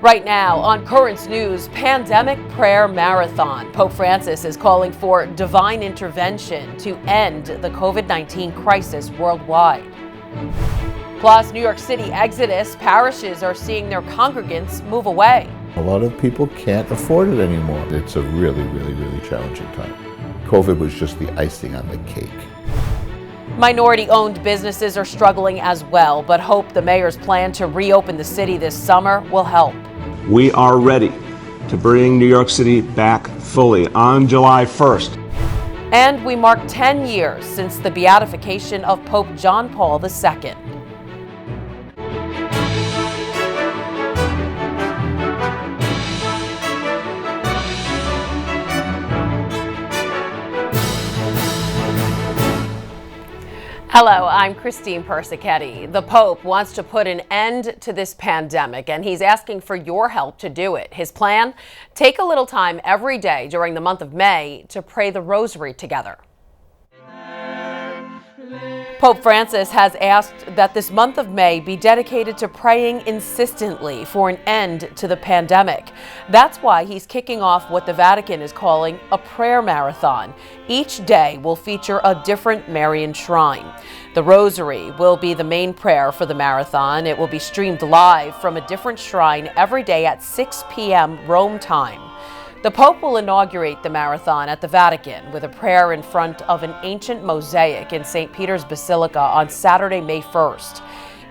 Right now, on Currents News, Pandemic Prayer Marathon. Pope Francis is calling for divine intervention to end the COVID-19 crisis worldwide. Plus, New York City exodus. Parishes are seeing their congregants move away. A lot of people can't afford it anymore. It's a really challenging time. COVID was just the icing on the cake. Minority-owned businesses are struggling as well, but hope the mayor's plan to reopen the city this summer will help. We are ready to bring New York City back fully on July 1st. And we mark 10 years since the beatification of Pope John Paul II. Hello, I'm Christine Persichetti. The Pope wants to put an end to this pandemic, and he's asking for your help to do it. His plan? Take a little time every day during the month of May to pray the Rosary together. Pope Francis has asked that this month of May be dedicated to praying insistently for an end to the pandemic. That's why he's kicking off what the Vatican is calling a prayer marathon. Each day will feature a different Marian shrine. The Rosary will be the main prayer for the marathon. It will be streamed live from a different shrine every day at 6 p.m. Rome time. The Pope will inaugurate the marathon at the Vatican with a prayer in front of an ancient mosaic in St. Peter's Basilica on Saturday, May 1st.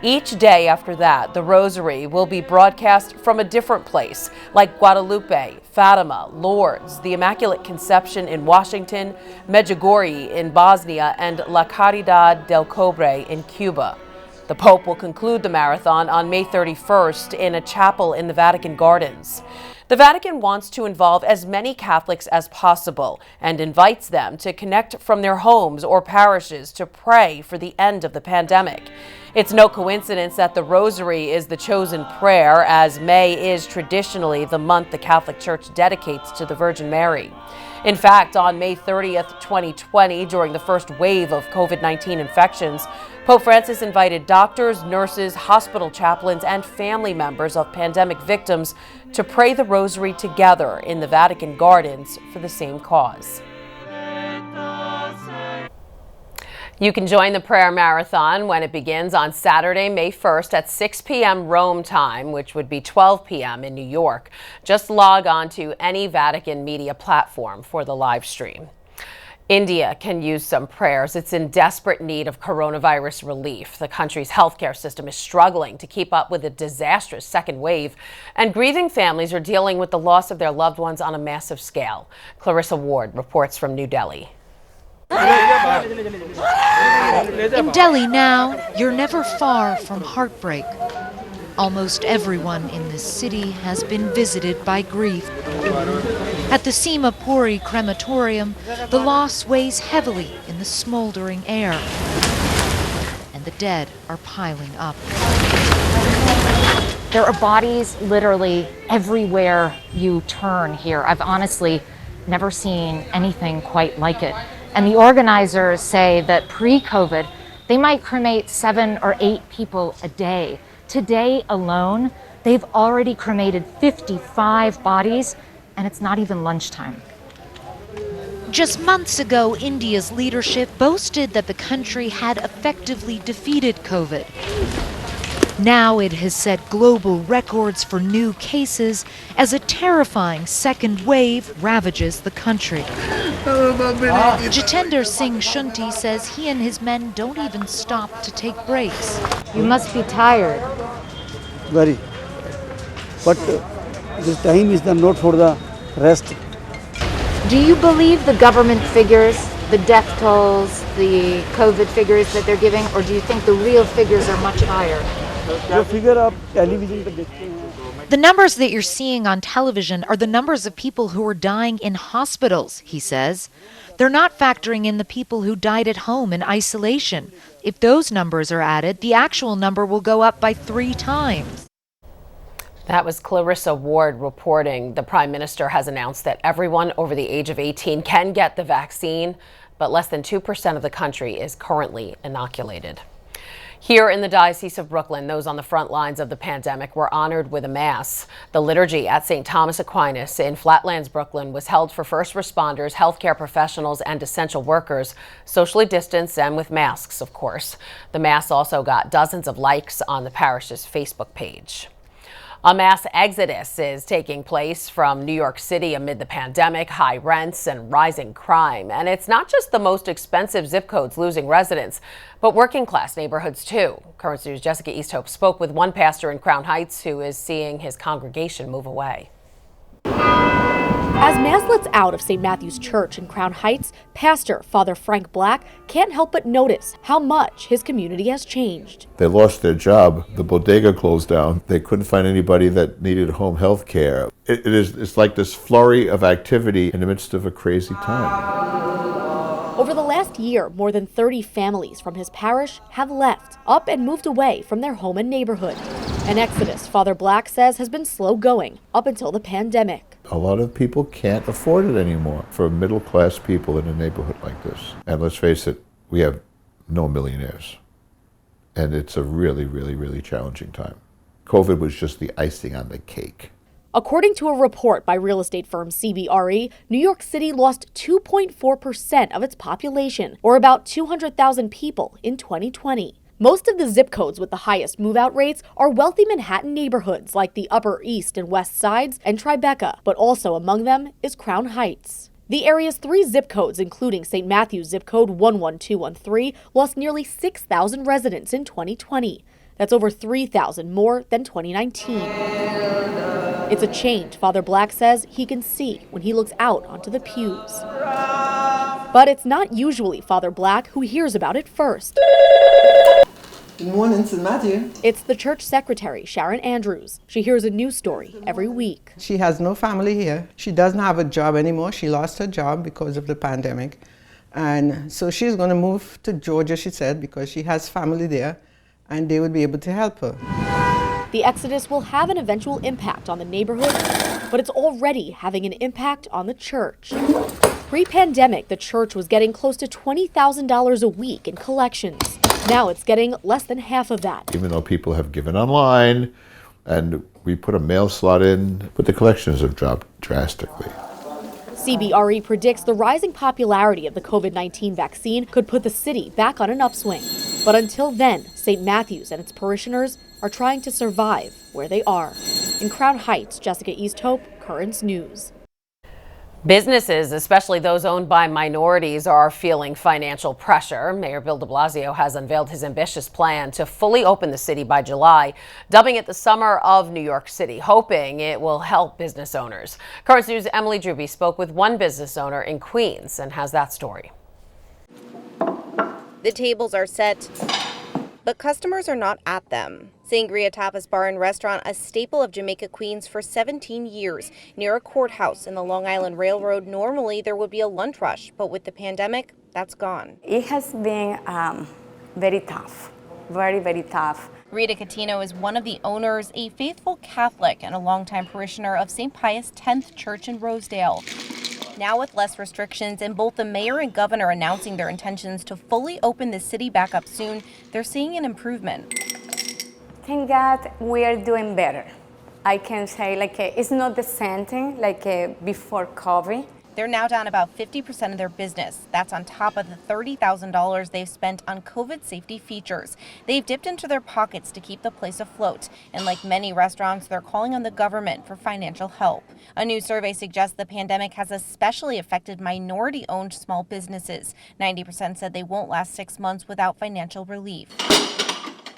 Each day after that, the Rosary will be broadcast from a different place, like Guadalupe, Fatima, Lourdes, the Immaculate Conception in Washington, Medjugorje in Bosnia, and La Caridad del Cobre in Cuba. The Pope will conclude the marathon on May 31st in a chapel in the Vatican Gardens. The Vatican wants to involve as many Catholics as possible and invites them to connect from their homes or parishes to pray for the end of the pandemic. It's no coincidence that the Rosary is the chosen prayer, as May is traditionally the month the Catholic Church dedicates to the Virgin Mary. In fact, on May 30th, 2020, during the first wave of COVID-19 infections, Pope Francis invited doctors, nurses, hospital chaplains, and family members of pandemic victims to pray the Rosary together in the Vatican Gardens for the same cause. You can join the prayer marathon when it begins on Saturday, May 1st at 6 p.m. Rome time, which would be 12 p.m. in New York. Just log on to any Vatican media platform for the live stream. India can use some prayers. It's in desperate need of coronavirus relief. The country's healthcare system is struggling to keep up with a disastrous second wave, and grieving families are dealing with the loss of their loved ones on a massive scale. Clarissa Ward reports from New Delhi. In Delhi now, you're never far from heartbreak. Almost everyone in this city has been visited by grief. At the Seema Puri crematorium, the loss weighs heavily in the smoldering air, and the dead are piling up. There are bodies literally everywhere you turn here. I've honestly never seen anything quite like it. And the organizers say that pre-COVID, they might cremate 7 or 8 people a day. Today alone, they've already cremated 55 bodies, and it's not even lunchtime. Just months ago, India's leadership boasted that the country had effectively defeated COVID. Now it has set global records for new cases as a terrifying second wave ravages the country. Jitender Singh Shunti says he and his men don't even stop to take breaks. You must be tired. Very. But this time is not for the rest. Do you believe the government figures, the death tolls, the COVID figures that they're giving, or do you think the real figures are much higher? The numbers that you're seeing on television are the numbers of people who are dying in hospitals, he says. They're not factoring in the people who died at home in isolation. If those numbers are added, the actual number will go up by 3 times. That was Clarissa Ward reporting. The Prime Minister has announced that everyone over the age of 18 can get the vaccine, but less than 2% of the country is currently inoculated. Here in the Diocese of Brooklyn, those on the front lines of the pandemic were honored with a mass. The liturgy at St. Thomas Aquinas in Flatlands, Brooklyn was held for first responders, healthcare professionals, and essential workers, socially distanced and with masks, of course. The mass also got dozens of likes on the parish's Facebook page. A mass exodus is taking place from New York City amid the pandemic, high rents, and rising crime. And it's not just the most expensive zip codes losing residents, but working class neighborhoods too. Current News' Jessica Easthope spoke with one pastor in Crown Heights who is seeing his congregation move away. As Mass lets out of St. Matthew's Church in Crown Heights, Pastor Father Frank Black can't help but notice how much his community has changed. They lost their job. The bodega closed down. They couldn't find anybody that needed home health care. It's like this flurry of activity in the midst of a crazy time. Over the last year, more than 30 families from his parish have left, up and moved away from their home and neighborhood. An exodus, Father Black says, has been slow going up until the pandemic. A lot of people can't afford it anymore for middle-class people in a neighborhood like this. And let's face it, we have no millionaires. And it's a really, really, really challenging time. COVID was just the icing on the cake. According to a report by real estate firm CBRE, New York City lost 2.4% of its population, or about 200,000 people in 2020. Most of the zip codes with the highest move-out rates are wealthy Manhattan neighborhoods like the Upper East and West Sides and Tribeca, but also among them is Crown Heights. The area's 3 zip codes, including St. Matthew's zip code 11213, lost nearly 6,000 residents in 2020. That's over 3,000 more than 2019. It's a change Father Black says he can see when he looks out onto the pews. But it's not usually Father Black who hears about it first. Good morning, St. Matthew. It's the church secretary, Sharon Andrews. She hears a news story every week. She has no family here. She doesn't have a job anymore. She lost her job because of the pandemic. And so she's going to move to Georgia, she said, because she has family there and they would be able to help her. The exodus will have an eventual impact on the neighborhood, but it's already having an impact on the church. Pre-pandemic, the church was getting close to $20,000 a week in collections. Now it's getting less than half of that. Even though people have given online and we put a mail slot in, but the collections have dropped drastically. CBRE predicts the rising popularity of the COVID-19 vaccine could put the city back on an upswing. But until then, St. Matthew's and its parishioners are trying to survive where they are. In Crown Heights, Jessica Easthope, Currents News. Businesses, especially those owned by minorities, are feeling financial pressure. Mayor Bill de Blasio has unveiled his ambitious plan to fully open the city by July, dubbing it the Summer of New York City, hoping it will help business owners. Current News' Emily Druby spoke with one business owner in Queens and has that story. The tables are set, but customers are not at them. Sangria Tapas Bar and Restaurant, a staple of Jamaica, Queens for 17 years. Near a courthouse in the Long Island Railroad, normally there would be a lunch rush, but with the pandemic, that's gone. It has been very tough, very, very tough. Rita Catino is one of the owners, a faithful Catholic and a longtime parishioner of St. Pius X Church in Rosedale. Now with less restrictions and both the mayor and governor announcing their intentions to fully open the city back up soon, they're seeing an improvement. Thank God we are doing better. I can say it's not the same thing before COVID. They're now down about 50% of their business. That's on top of the $30,000 they've spent on COVID safety features. They've dipped into their pockets to keep the place afloat. And like many restaurants, they're calling on the government for financial help. A new survey suggests the pandemic has especially affected minority-owned small businesses. 90% said they won't last 6 months without financial relief.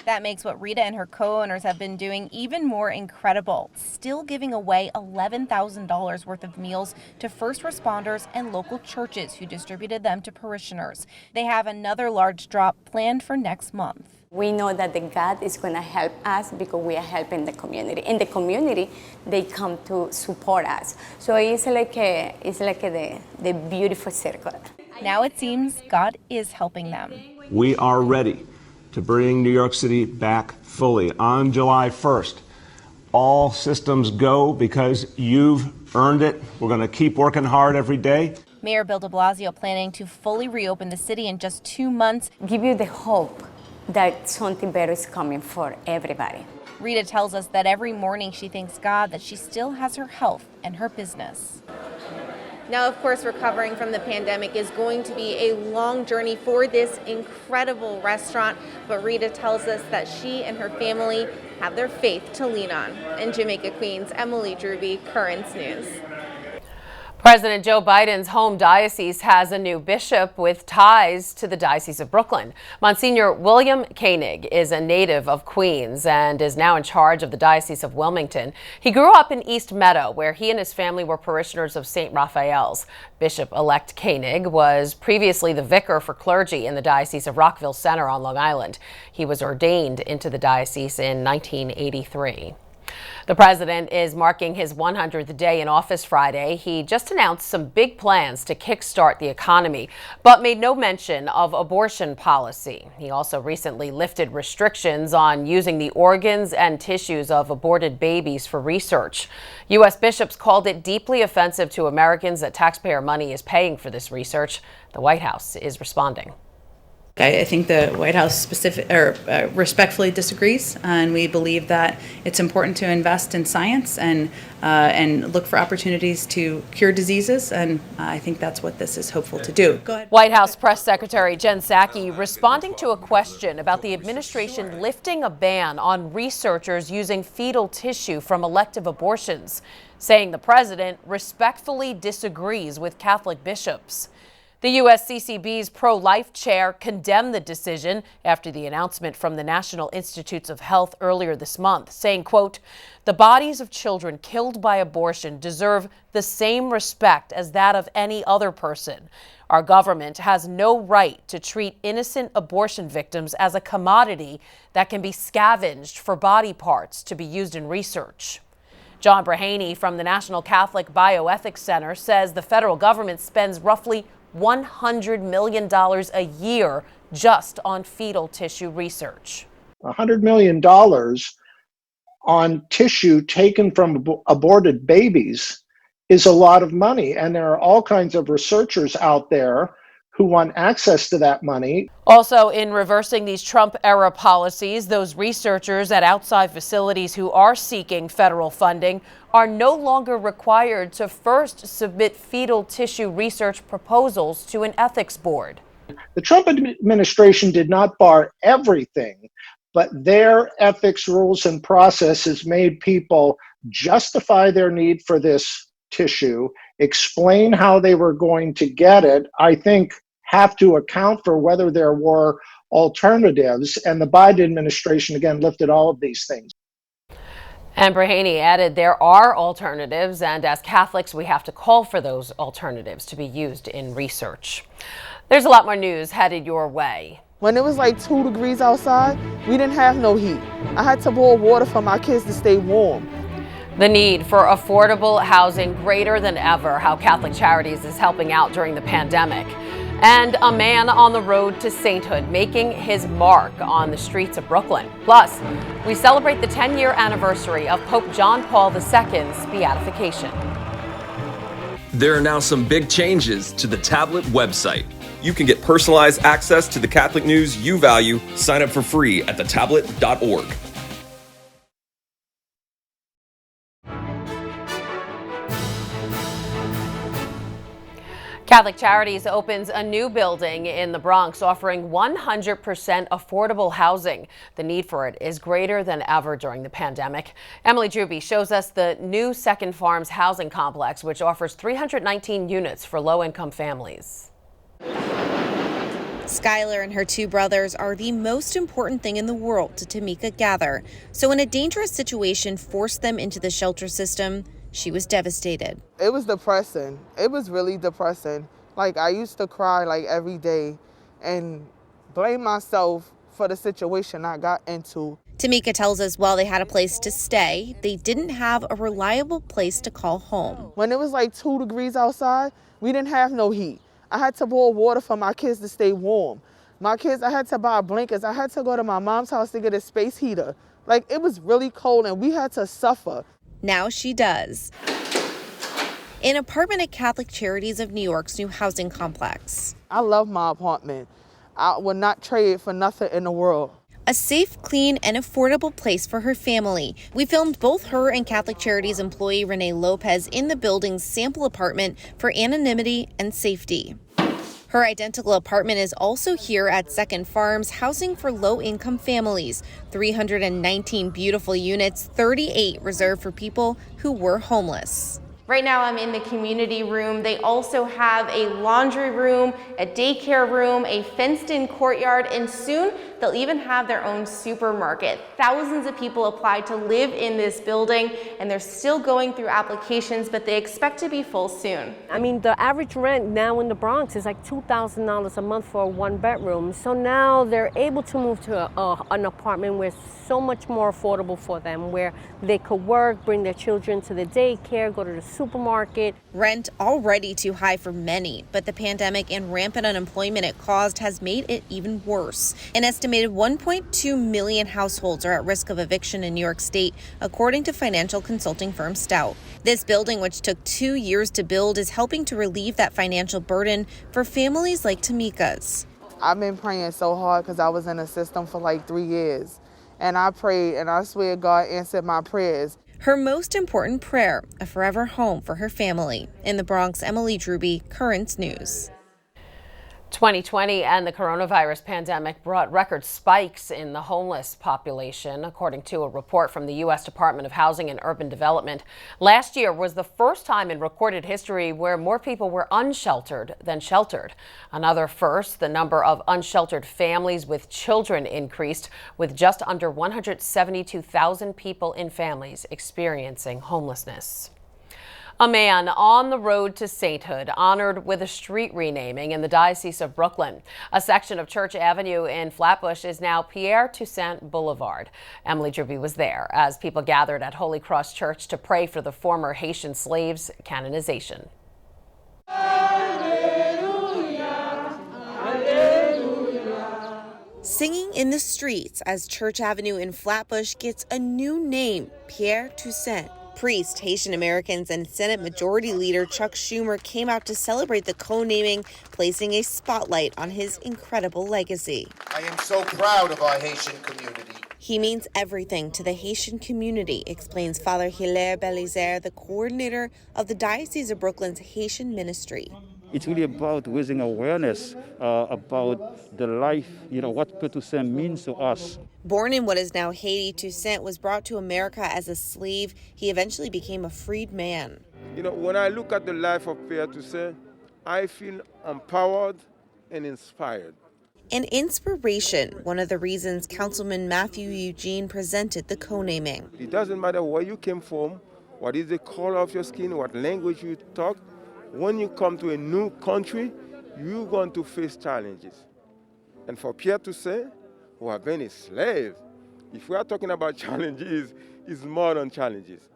That makes what Rita and her co-owners have been doing even more incredible, still giving away $11,000 worth of meals to first responders and local churches who distributed them to parishioners. They have another large drop planned for next month. We know that the God is going to help us because we are helping the community. In the community, they come to support us. So it's like the beautiful circle. Now it seems God is helping them. We are ready to bring New York City back fully on July 1st. All systems go because you've earned it. We're going to keep working hard every day. Mayor Bill de Blasio planning to fully reopen the city in just 2 months. Give you the hope that something better is coming for everybody. Rita tells us that every morning she thanks God that she still has her health and her business. Now, of course, recovering from the pandemic is going to be a long journey for this incredible restaurant, but Rita tells us that she and her family have their faith to lean on. In Jamaica, Queens, Emily Druby, Currents News. President Joe Biden's home diocese has a new bishop with ties to the Diocese of Brooklyn. Monsignor William Koenig is a native of Queens and is now in charge of the Diocese of Wilmington. He grew up in East Meadow, where he and his family were parishioners of St. Raphael's. Bishop-elect Koenig was previously the vicar for clergy in the Diocese of Rockville Center on Long Island. He was ordained into the diocese in 1983. The president is marking his 100th day in office Friday. He just announced some big plans to kickstart the economy, but made no mention of abortion policy. He also recently lifted restrictions on using the organs and tissues of aborted babies for research. U.S. bishops called it deeply offensive to Americans that taxpayer money is paying for this research. The White House is responding. I think the White House respectfully disagrees, and we believe that it's important to invest in science and look for opportunities to cure diseases, and I think that's what this is hopeful to do. Go ahead. White House Press Secretary Jen Psaki responding to a question about the administration lifting a ban on researchers using fetal tissue from elective abortions, saying the president respectfully disagrees with Catholic bishops. The USCCB's pro-life chair condemned the decision after the announcement from the National Institutes of Health earlier this month, saying, quote, "The bodies of children killed by abortion deserve the same respect as that of any other person. Our government has no right to treat innocent abortion victims as a commodity that can be scavenged for body parts to be used in research." John Brahaney from the National Catholic Bioethics Center says the federal government spends roughly $100 million a year just on fetal tissue research. $100 million on tissue taken from aborted babies is a lot of money. And there are all kinds of researchers out there who want access to that money. Also, in reversing these Trump-era policies, those researchers at outside facilities who are seeking federal funding are no longer required to first submit fetal tissue research proposals to an ethics board. The Trump administration did not bar everything, but their ethics rules and processes made people justify their need for this tissue, explain how they were going to get it, I think have to account for whether there were alternatives. And the Biden administration, again, lifted all of these things. And Brahaney added there are alternatives, and as Catholics, we have to call for those alternatives to be used in research. There's a lot more news headed your way. When it was like 2 degrees outside, we didn't have no heat. I had to boil water for my kids to stay warm. The need for affordable housing greater than ever, how Catholic Charities is helping out during the pandemic. And a man on the road to sainthood making his mark on the streets of Brooklyn. Plus, we celebrate the 10-year anniversary of Pope John Paul II's beatification. There are now some big changes to the tablet website. You can get personalized access to the Catholic news you value. Sign up for free at thetablet.org. Catholic Charities opens a new building in the Bronx offering 100% affordable housing. The need for it is greater than ever during the pandemic. Emily Druby shows us the new Second Farms housing complex, which offers 319 units for low-income families. Skylar and her 2 brothers are the most important thing in the world to Tamika Gather. So when a dangerous situation forced them into the shelter system, she was devastated. It was depressing. It was really depressing. Like, I used to cry like every day and blame myself for the situation I got into. Tamika tells us while they had a place to stay, they didn't have a reliable place to call home. When it was like 2 degrees outside, we didn't have no heat. I had to boil water for my kids to stay warm. My kids, I had to buy blankets. I had to go to my mom's house to get a space heater. Like, it was really cold and we had to suffer. Now she does. An apartment at Catholic Charities of New York's new housing complex. I love my apartment. I would not trade for nothing in the world. A safe, clean, and affordable place for her family. We filmed both her and Catholic Charities employee Renee Lopez in the building's sample apartment for anonymity and safety. Her identical apartment is also here at Second Farms, housing for low-income families. 319 beautiful units, 38 reserved for people who were homeless. Right now I'm in the community room. They also have a laundry room, a daycare room, a fenced-in courtyard, and soon they'll even have their own supermarket. Thousands of people applied to live in this building, and they're still going through applications, but they expect to be full soon. I mean, the average rent now in the Bronx is like $2,000 a month for a one-bedroom. So now they're able to move to an apartment where it's so much more affordable for them, where they could work, bring their children to the daycare, go to the supermarket. Rent already too high for many, but the pandemic and rampant unemployment it caused has made it even worse. An estimated 1.2 million households are at risk of eviction in New York State, according to financial consulting firm Stout. This building, which took 2 years to build, is helping to relieve that financial burden for families like Tamika's. I've been praying so hard because I was in the system for like 3 years. And I prayed, and I swear God answered my prayers. Her most important prayer, a forever home for her family. In the Bronx, Emily Druby, Currents News. 2020 and the coronavirus pandemic brought record spikes in the homeless population, according to a report from the U.S. Department of Housing and Urban Development. Last year was the first time in recorded history where more people were unsheltered than sheltered. Another first, the number of unsheltered families with children increased, with just under 172,000 people in families experiencing homelessness. A man on the road to sainthood, honored with a street renaming in the Diocese of Brooklyn. A section of Church Avenue in Flatbush is now Pierre Toussaint Boulevard. Emily Druby was there as people gathered at Holy Cross Church to pray for the former Haitian slaves' canonization. Singing in the streets as Church Avenue in Flatbush gets a new name, Pierre Toussaint. Priest, Haitian Americans, and Senate Majority Leader Chuck Schumer came out to celebrate the co-naming, placing a spotlight on his incredible legacy. I am so proud of our Haitian community. He means everything to the Haitian community, explains Father Hilaire Belizaire, the coordinator of the Diocese of Brooklyn's Haitian ministry. It's really about raising awareness about the life, what Pierre Toussaint means to us. Born in what is now Haiti, Toussaint was brought to America as a slave. He eventually became a freed man. When I look at the life of Pierre Toussaint, I feel empowered and inspired. An inspiration, one of the reasons Councilman Matthew Eugene presented the co-naming. It doesn't matter where you came from, what is the color of your skin, what language you talk. When you come to a new country, you're going to face challenges. And for Pierre Toussaint, who have been a slave, if we are talking about challenges, it's more than challenges.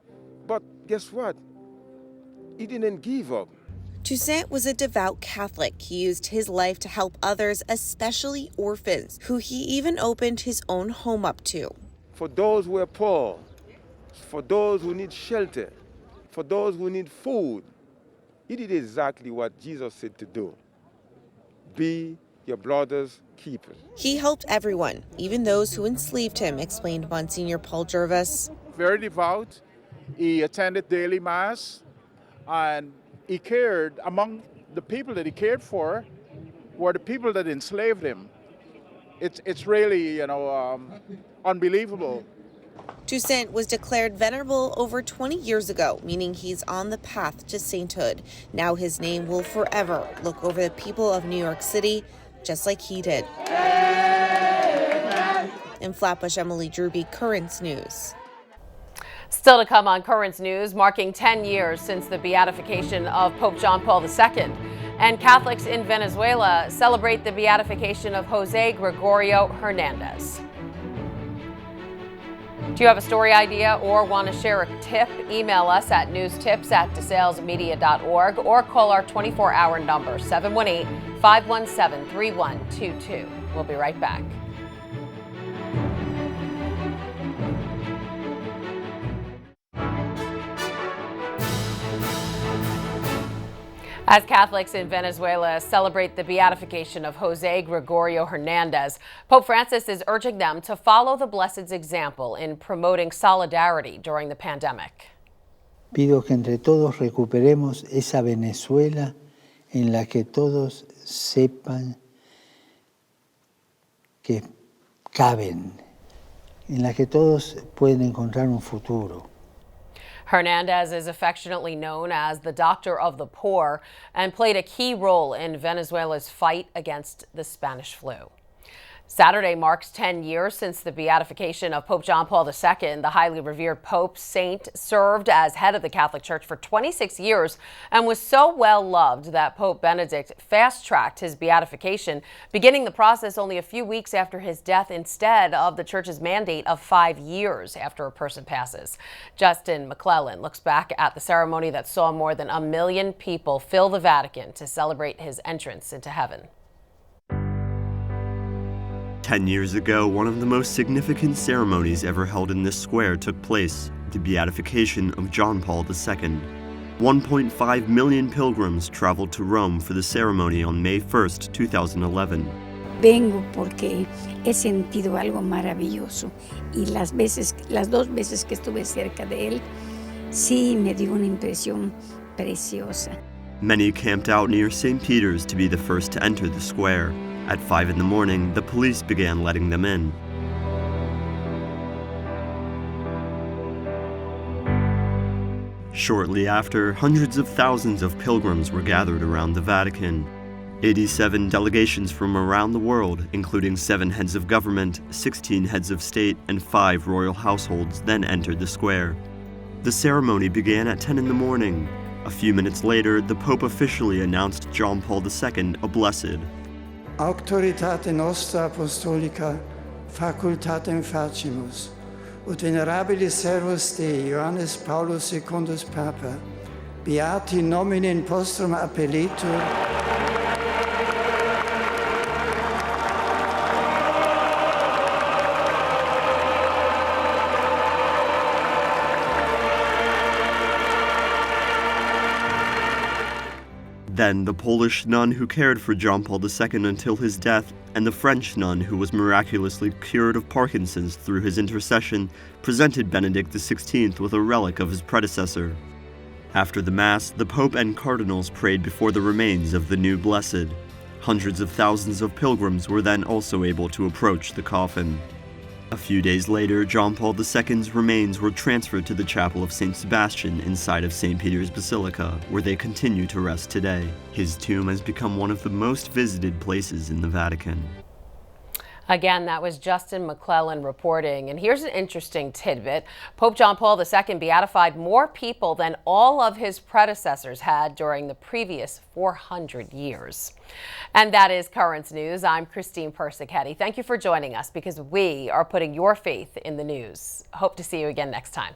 But guess what? He didn't give up. Toussaint was a devout Catholic. He used his life to help others, especially orphans, who he even opened his own home up to. For those who are poor, for those who need shelter, for those who need food, he did exactly what Jesus said to do. Be your brother's keeper. He helped everyone, even those who enslaved him, explained Monsignor Paul Jervis. Very devout. He attended daily mass, and he cared. Among the people that he cared for were the people that enslaved him. It's really, unbelievable. Toussaint was declared venerable over 20 years ago, meaning he's on the path to sainthood. Now his name will forever look over the people of New York City, just like he did. Amen. In Flatbush, Emily Druby, Currents News. Still to come on Currents News, marking 10 years since the beatification of Pope John Paul II. And Catholics in Venezuela celebrate the beatification of Jose Gregorio Hernandez. Do you have a story idea or want to share a tip? Email us at newstips@desalesmedia.org or call our 24-hour number, 718-517-3122. We'll be right back. As Catholics in Venezuela celebrate the beatification of Jose Gregorio Hernandez, Pope Francis is urging them to follow the Blessed's example in promoting solidarity during the pandemic. Pido que entre todos recuperemos esa Venezuela en la que todos sepan que caben, en la que todos pueden encontrar un futuro. Hernandez is affectionately known as the Doctor of the Poor and played a key role in Venezuela's fight against the Spanish flu. Saturday marks 10 years since the beatification of Pope John Paul II. The highly revered Pope Saint served as head of the Catholic Church for 26 years and was so well loved that Pope Benedict fast-tracked his beatification, beginning the process only a few weeks after his death instead of the Church's mandate of 5 years after a person passes. Justin McClellan looks back at the ceremony that saw more than 1 million people fill the Vatican to celebrate his entrance into heaven. 10 years ago, one of the most significant ceremonies ever held in this square took place, the beatification of John Paul II. 1.5 million pilgrims traveled to Rome for the ceremony on May 1st, 2011. Vengo porque he sentido algo maravilloso y las dos veces que estuve cerca de él, sí me dio una impresión preciosa. Many camped out near St. Peter's to be the first to enter the square. At 5 in the morning, the police began letting them in. Shortly after, hundreds of thousands of pilgrims were gathered around the Vatican. 87 delegations from around the world, including 7 heads of government, 16 heads of state, and 5 royal households, then entered the square. The ceremony began at 10 in the morning. A few minutes later, the Pope officially announced John Paul II a blessed. Auctoritate nostra apostolica facultatem facimus, ut venerabilis servus Dei Johannes Paulus secundus Papa, beati nomine postrum appellitur. Then the Polish nun who cared for John Paul II until his death, and the French nun who was miraculously cured of Parkinson's through his intercession, presented Benedict XVI with a relic of his predecessor. After the Mass, the Pope and cardinals prayed before the remains of the new blessed. Hundreds of thousands of pilgrims were then also able to approach the coffin. A few days later, John Paul II's remains were transferred to the Chapel of St. Sebastian inside of St. Peter's Basilica, where they continue to rest today. His tomb has become one of the most visited places in the Vatican. Again, that was Justin McClellan reporting. And here's an interesting tidbit. Pope John Paul II beatified more people than all of his predecessors had during the previous 400 years. And that is Currents News. I'm Christine Persichetti. Thank you for joining us because we are putting your faith in the news. Hope to see you again next time.